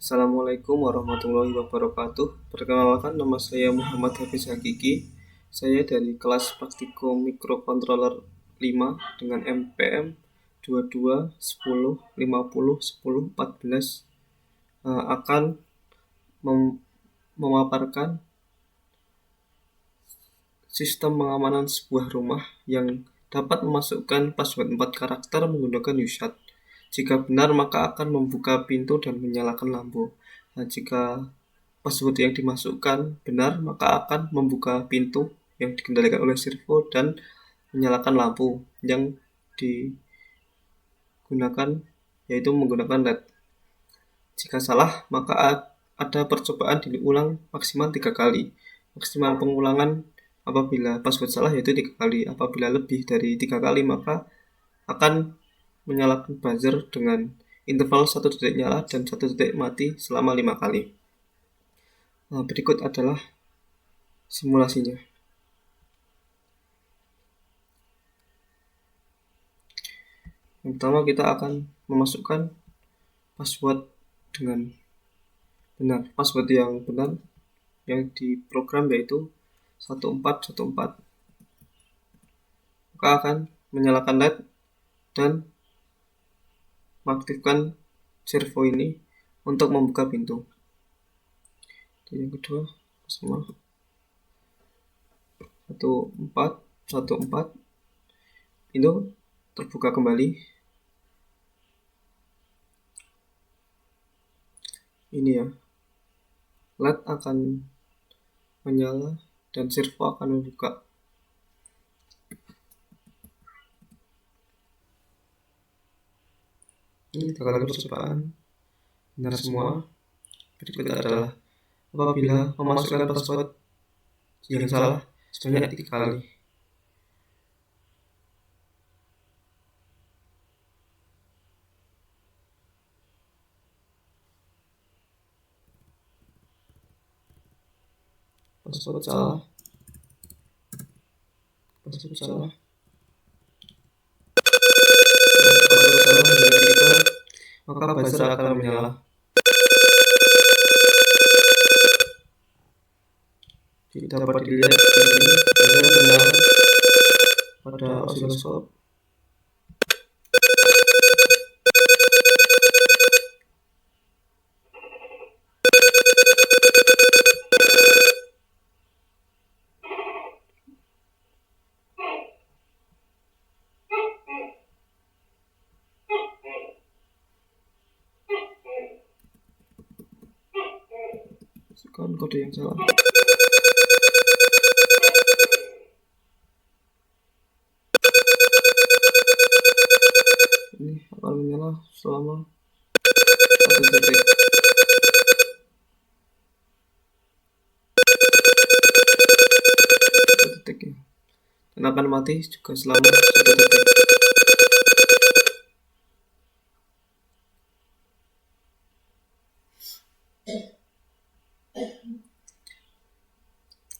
Assalamualaikum warahmatullahi wabarakatuh. Perkenalkan, nama saya Muhammad Hafiz Hakiki. Saya dari kelas Praktikum Mikrocontroller 5 dengan MPM 22 10 50 10 14 akan memaparkan sistem pengamanan sebuah rumah yang dapat memasukkan password 4 karakter menggunakan USAT. Jika benar, maka akan membuka pintu dan menyalakan lampu. Nah, jika password yang dimasukkan benar, maka akan membuka pintu yang dikendalikan oleh servo dan menyalakan lampu yang digunakan, yaitu menggunakan LED. Jika salah, maka ada percobaan diulang maksimal 3 kali. Maksimal pengulangan apabila password salah yaitu 3 kali. Apabila lebih dari 3 kali, maka akan menyalakan buzzer dengan interval 1 detik nyala dan 1 detik mati selama 5 kali. Nah, berikut adalah simulasinya. Yang pertama, kita akan memasukkan password dengan benar. Password yang benar yang diprogram yaitu 1414. Maka akan menyalakan LED dan mengaktifkan servo ini untuk membuka pintu. Yang kedua, sama 1414, pintu terbuka kembali. Ini ya, LED akan menyala dan servo akan membuka. Ini tanggal percobaan benar semua. Berikut adalah apabila memasukkan password yang salah sebanyak 3 kali. Password salah. Password salah. Maka buzzer akan menyala. Tidak dapat dilihat di sini, buzzer menyala pada osiloskop. Masukkan kode yang salah. Ini akan menyala selama 1 detik. Dan akan mati juga selama 1 detik.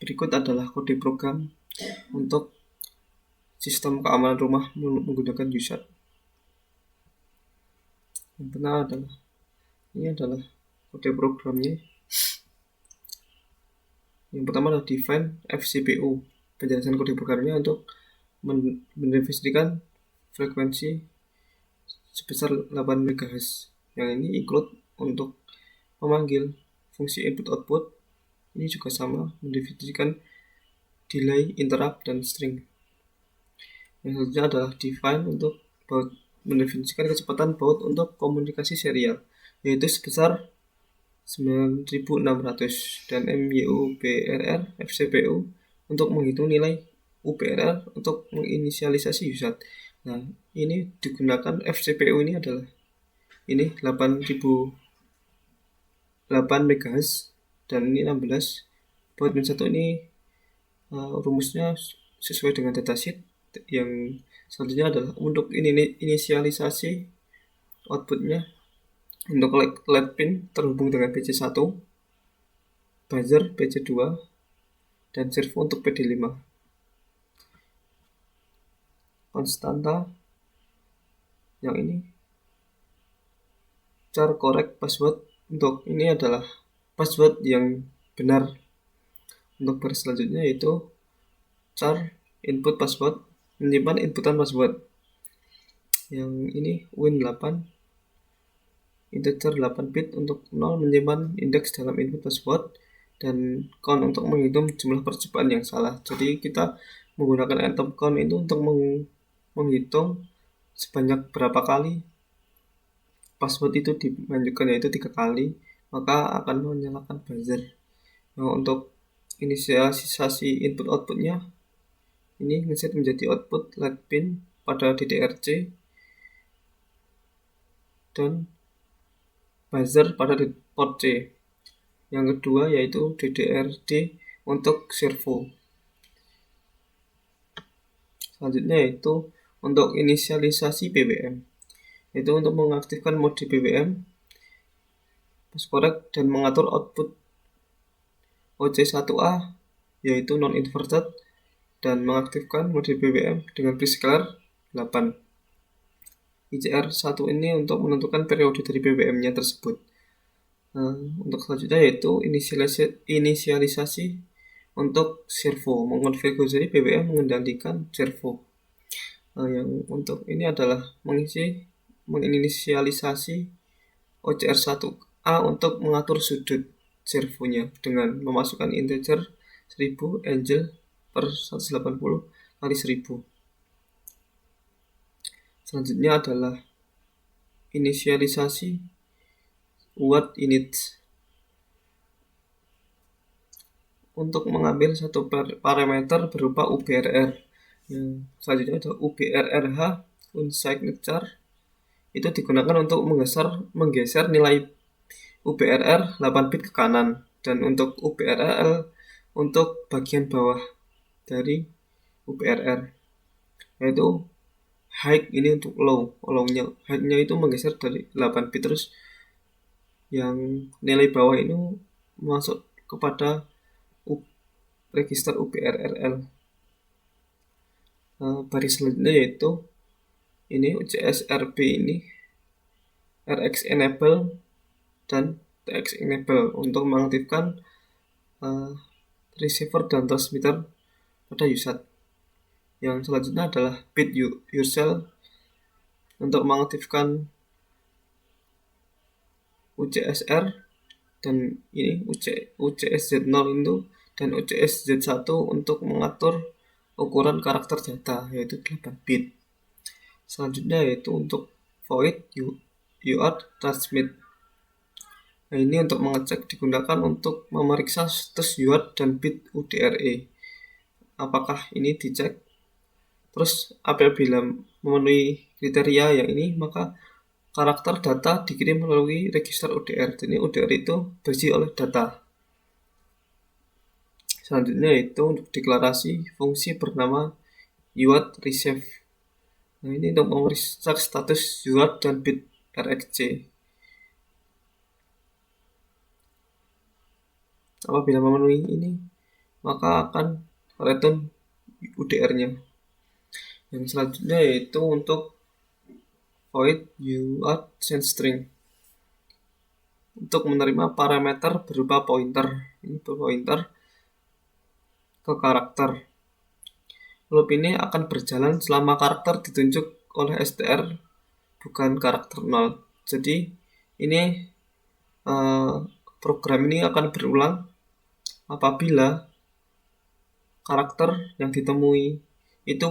Berikut adalah kode program untuk sistem keamanan rumah menggunakan USAT. Yang benar adalah ini adalah kode programnya. Yang pertama adalah define FCPU. Penjelasan kode programnya untuk mendefinisikan frekuensi sebesar 8 MHz. Yang ini include untuk memanggil fungsi input-output. Ini juga sama, mendefinisikan delay, interrupt, dan string. Yang selanjutnya adalah define untuk baut, mendefinisikan kecepatan baut untuk komunikasi serial, yaitu sebesar 9600, dan MYUBRR FCPU untuk menghitung nilai UBRR untuk menginisialisasi USAT. Nah, ini digunakan FCPU ini adalah ini 8 MHz dan ini 16. Baut min 1 ini rumusnya sesuai dengan datasheet. Yang selanjutnya adalah untuk inisialisasi outputnya. Untuk LED pin terhubung dengan PC1, buzzer PC2, dan servo untuk PD5. Konstanta yang ini char correct password untuk ini adalah password yang benar. Untuk baris selanjutnya yaitu char input password, menyimpan inputan password. Yang ini win8 integer 8 bit untuk 0 menyimpan indeks dalam input password, dan count untuk menghitung jumlah percobaan yang salah. Jadi kita menggunakan item count itu untuk menghitung sebanyak berapa kali password itu dimajukan, yaitu 3 kali, maka akan menyalakan buzzer. Nah, untuk inisialisasi input outputnya ini ngeset menjadi output let pin pada DDRC dan buzzer pada port C. Yang kedua yaitu DDRD untuk servo. Selanjutnya yaitu untuk inisialisasi BBM, yaitu untuk mengaktifkan mode BBM correct dan mengatur output OC1A yaitu non-inverted, dan mengaktifkan mode BBM dengan prescaler 8. ICR1 ini untuk menentukan periode dari BBM-nya tersebut. Untuk selanjutnya yaitu inisialisasi untuk servo, mengonfigurasi BBM mengendalikan servo. Yang untuk ini adalah menginisialisasi OCR1A untuk mengatur sudut servonya dengan memasukkan integer 1000 angel per 180 kali 1000. Selanjutnya adalah inisialisasi UART init untuk mengambil satu parameter berupa UBRR. Selanjutnya ada UBRRH unsignature, itu digunakan untuk menggeser nilai UBRR 8 bit ke kanan, dan untuk UBRL untuk bagian bawah dari UBRR, yaitu height ini untuk low-nya height-nya itu menggeser dari 8 bit, terus yang nilai bawah ini masuk kepada register UBRRL. Baris selanjutnya yaitu ini UCSRB ini RX enable dan TX enable untuk mengaktifkan receiver dan transmitter pada USAT. Yang selanjutnya adalah bit yourself untuk mengaktifkan UCSR, dan ini UCSZ0 itu dan UCSZ1 untuk mengatur ukuran karakter data yaitu 8 bit. Selanjutnya yaitu untuk void UART transmit. Nah, ini untuk mengecek digunakan untuk memeriksa status UART dan bit UDRE. Apakah ini dicek? Terus apabila memenuhi kriteria yang ini, maka karakter data dikirim melalui register UDR. Jadi UDR itu berisi oleh data. Selanjutnya itu untuk deklarasi fungsi bernama UART receive. Nah, ini untuk memeriksa status UART dan bit RxC. Apabila memenuhi ini, maka akan return UDR-nya. Yang selanjutnya yaitu untuk void UART send string untuk menerima parameter berupa pointer. Ini pointer ke karakter. Loop ini akan berjalan selama karakter ditunjuk oleh str bukan karakter 0. Jadi ini program ini akan berulang apabila karakter yang ditemui itu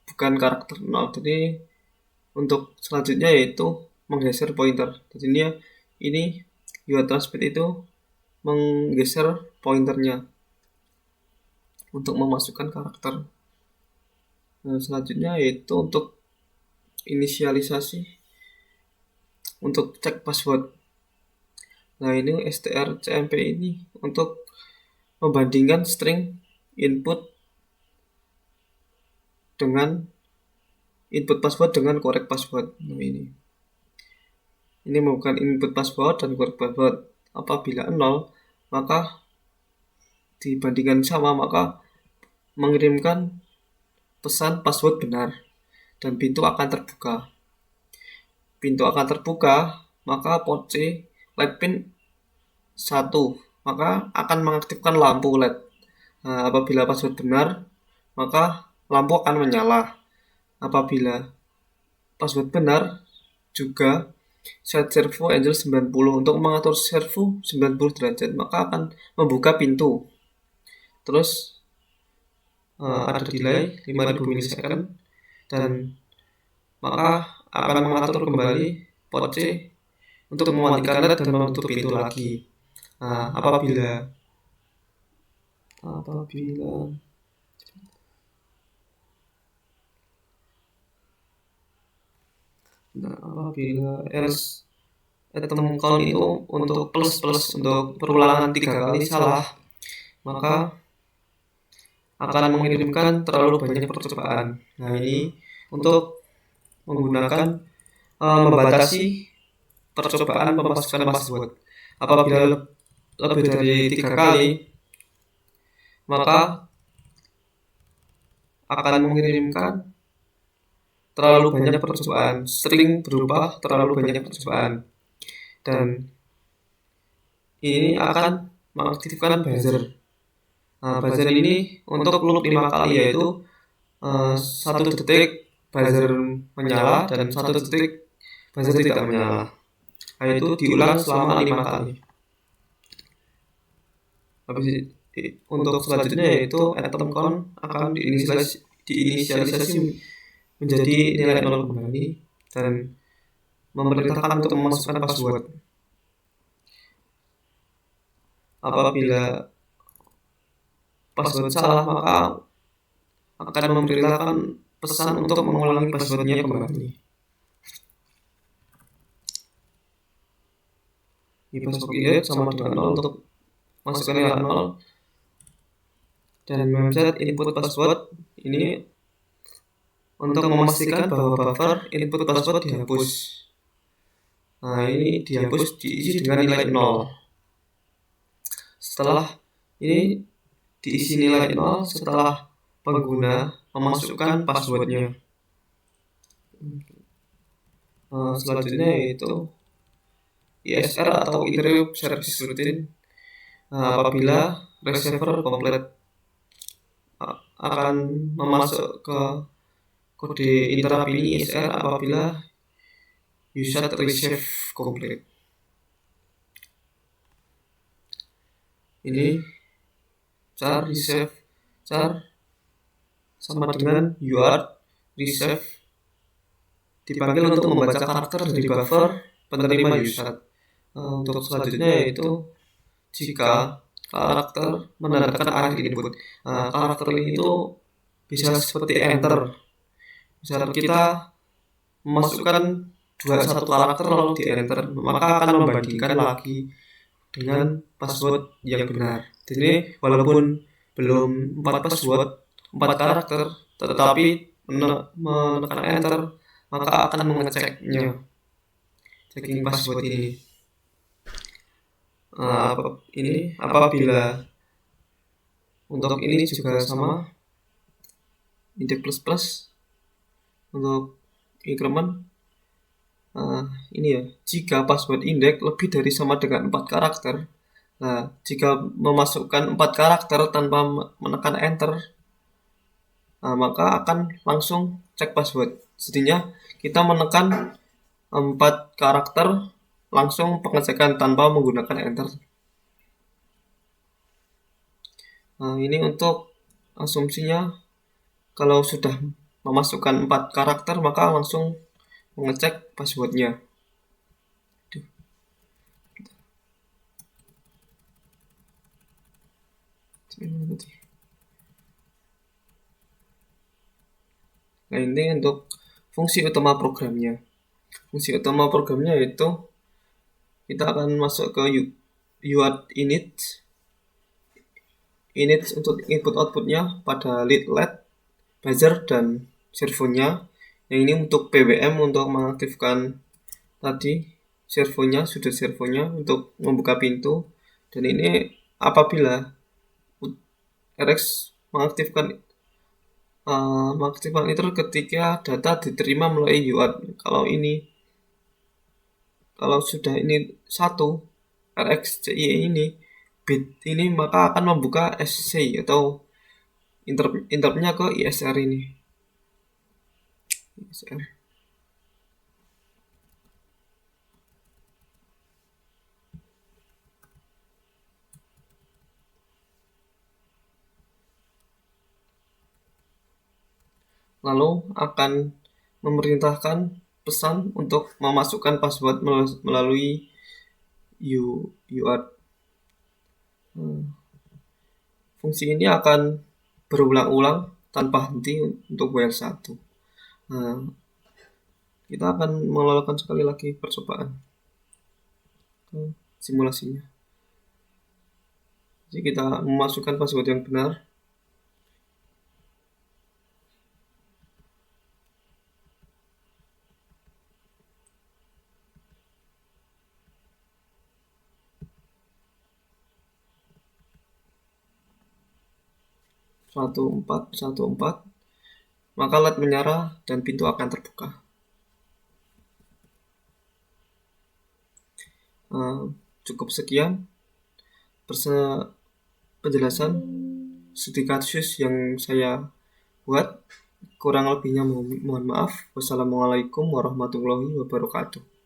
bukan karakter 0. Jadi untuk selanjutnya yaitu menggeser pointer. Jadi ini UART transmit itu menggeser pointernya untuk memasukkan karakter. Nah, selanjutnya yaitu untuk inisialisasi untuk cek password. Nah, ini strcmp ini untuk membandingkan string input dengan input password dengan correct password. Nah, ini bukan input password dan correct password. Apabila 0, maka dibandingkan sama, maka mengirimkan pesan password benar dan pintu akan terbuka. Pintu akan terbuka, maka port C LED pin 1, maka akan mengaktifkan lampu LED. Apabila password benar, maka lampu akan menyala. Apabila password benar, juga set servo Angel 90 untuk mengatur servo 90 derajat, maka akan membuka pintu. Terus ada delay 5000 milisecond, dan maka akan mengatur kembali port C untuk mematikan LED dan menutup pintu lagi. Apabila else atom count itu untuk plus untuk perulangan 3 kali salah, maka akan mengirimkan terlalu banyak percobaan. Ini untuk menggunakan membatasi percobaan pemasukan password. Apabila lebih dari 3 kali, maka akan mengirimkan terlalu banyak percobaan. String berubah terlalu banyak percobaan, dan ini akan mengaktifkan buzzer. Buzzer ini untuk loop 5 kali, yaitu 1 detik buzzer menyala dan 1 detik buzzer tidak menyala. Itu diulang selama 5 kali. Habis untuk selanjutnya yaitu atom count akan diinisialisasi menjadi nilai 0 kembali dan memerintahkan untuk memasukkan password. Apabila password salah, maka akan memerintahkan pesan untuk mengulangi passwordnya kembali. Ini password init sama dengan 0 untuk masukkan nilai 0, dan memset input password ini untuk memastikan bahwa buffer input password dihapus. Ini dihapus diisi dengan nilai 0. Setelah ini diisi nilai 0 setelah pengguna memasukkan passwordnya. Selanjutnya yaitu ISR atau Interrupt Service Routine. Apabila receiver komplit akan memasuk ke kode interrupt ini ISR apabila user receive complete. Ini char receive char sama dengan UART receive dipanggil untuk membaca karakter dari buffer penerima user. Untuk selanjutnya yaitu jika karakter menandakan akhir input. Karakter ini itu bisa seperti enter. Misalnya kita memasukkan 21 karakter lalu di enter, maka akan membandingkan lagi dengan password yang benar. Jadi walaupun belum 4 password, 4 karakter, tetapi menekan enter, maka akan mengeceknya, checking password ini. Ini apabila untuk ini juga sama index plus untuk increment. Ini ya, jika password index lebih dari sama dengan 4 karakter. Jika memasukkan 4 karakter tanpa menekan enter, maka akan langsung cek password. Jadinya kita menekan 4 karakter langsung pengecekan tanpa menggunakan enter. Ini untuk asumsinya kalau sudah memasukkan 4 karakter maka langsung mengecek passwordnya. Ini untuk fungsi utama programnya. Fungsi utama programnya yaitu kita akan masuk ke UART init untuk input outputnya pada lead LED, buzzer, dan servonya. Yang ini untuk PWM untuk mengaktifkan tadi servonya, sudut servonya untuk membuka pintu. Dan ini apabila RX mengaktifkan itu ketika data diterima melalui UART. Kalau sudah ini 1, RxCI ini bit ini maka akan membuka SSI atau interruptnya ke ISR ini. ISR. Lalu akan memerintahkan pesan untuk memasukkan password melalui UART. Fungsi ini akan berulang-ulang tanpa henti untuk WL1. Kita akan melakukan sekali lagi percobaan simulasinya. Jadi kita memasukkan password yang benar. Satu empat, maka LED menyala dan pintu akan terbuka. Cukup sekian penjelasan studi kasus yang saya buat. Kurang lebihnya mohon maaf. Wassalamualaikum warahmatullahi wabarakatuh.